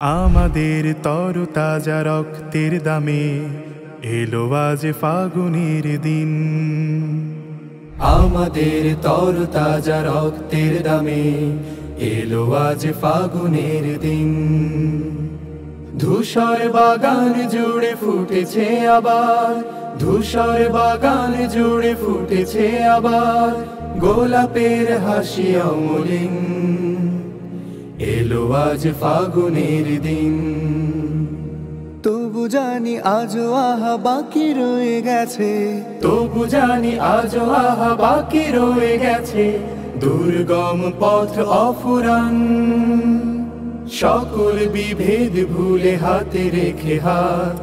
আমাদের তরতাজা রক্তের দামে এলো আজ ফাগুনের দিন। আমাদের তরতাজা রক্তের দামে এলো আজ ফাগুনের দিন। ধূসর বাগান জুড়ে ফুটেছে আবার, ধূসর বাগান জুড়ে ফুটেছে আবার গোলাপের হাসি অমলিন। এলো আজ ফাগুনের দিন। তবু জানি আজও আহা বাকি রয়ে গেছে, তবু জানি আজও আহা বাকি রয়ে গেছে দুর্গম পথ অফুরান। সকল বিভেদ ভুলে হাতে রেখে হাত,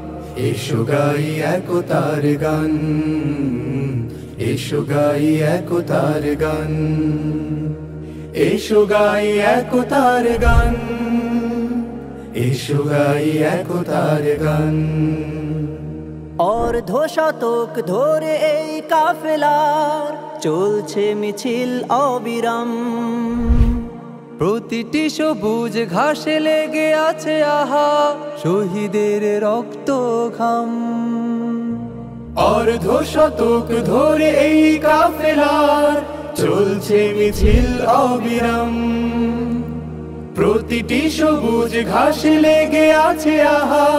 এসো গাই একতার গান, এসো গাই একতার গান, এসো গাই একতার গান, এসো গাই একতার গান। অর্ধ শতক ধরে এই কাফেলার চলছে মিছিল অবিরাম। প্রতিটি সবুজ ঘাসে লেগে আছে আহা শহীদের রক্ত ঘাম। অর্ধ শতক ধরে এই কাফেলার চলছে মিছিল অবিরাম। প্রতিটি সবুজ ঘাসে লেগে আছে আহা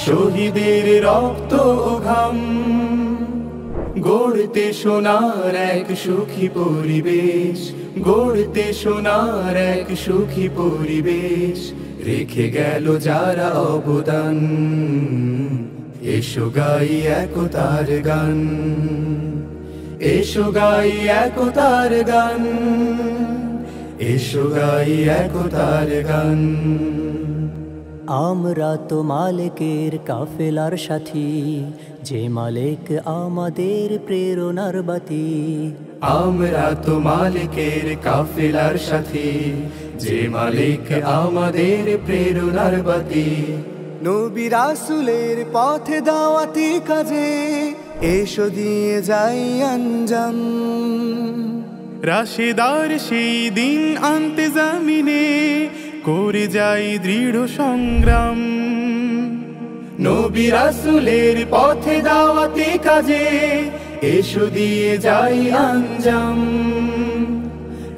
শহীদের রক্ত ঘাম। গড়তে সোনার এক সুখী পরিবেশ, গড়তে সোনার এক সুখী পরিবেশ রেখে গেল যারা অবদান। এসো গাই একতার গান, এসো গাই একতার গান, এসো গাই একতার গান। আমরা তো মালিকের কাফেলার সাথী, যে মালিক আমাদের প্রেরণার বাতি। আমরা তো মালিকের কাফেলার সাথী, যে মালিক আমাদের প্রেরণার বাতি। নবী রাসূলের পথে দাওয়াতি কাজে এসো দিয়ে যাই আঞ্জাম। রাশেদার সেই দিন আনতে জামিনে করে যাই দৃঢ় সংগ্রাম। নবী রাসূলের পথে দাওয়াতি কাজে এসো দিয়ে যাই আঞ্জাম।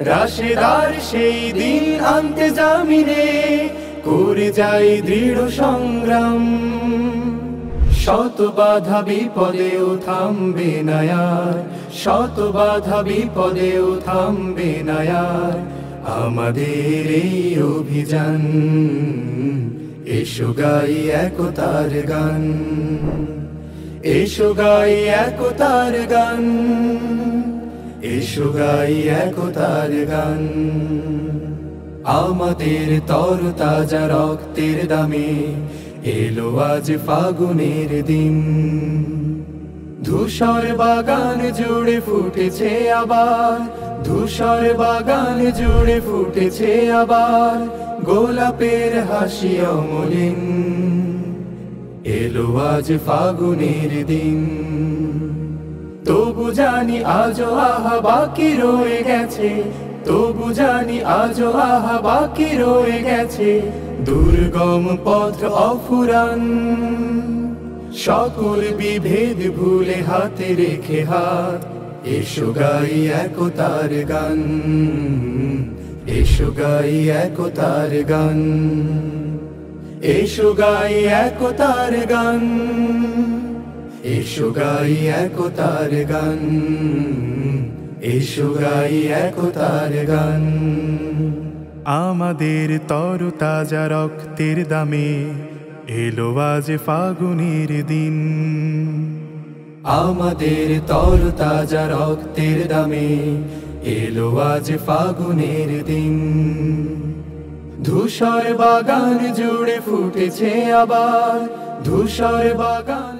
রাশেদার সেই দিন আনতে জামিনে করে যাই দৃঢ় সংগ্রাম। শত বাধা বিপদেও থামবে না আর, শত বাধা বিপদেও থামবে না আর আমাদের এই অভিযান। এসো গাই একতার গান, এসো গাই একতার গান, এসো গাই একতার গান। আমাদের তরতাজা রক্তের দামে এলো আজ ফাগুনের দিন। ধূসর বাগান জুড়ে ফুটেছে আবার, ধূসর বাগান জুড়ে ফুটেছে আবার গোলাপের হাসি অমলিন। এলো আজ ফাগুনের দিন। তবু জানি আজও আহা বাকি রয়ে গেছে, তবু জানি আজও আহা বাকি রয়ে গেছে দুর্গম পথ অফুরান। সকল বিভেদ ভুলে হাতে রেখে হাত, এসো গাই একতার গান, এসো গাই একতার গান, এসো গাই একতার গান, এসো গাই একতার গান, এসো গাই একতার গান। আমাদের তরতাজা রক্তের দামে এলো আজ ফাগুনের দিন। আমাদের তরতাজা রক্তের দামে এলো আজ ফাগুনের দিন। ধূসর বাগান জুড়ে ফুটেছে আবার, ধূসর বাগান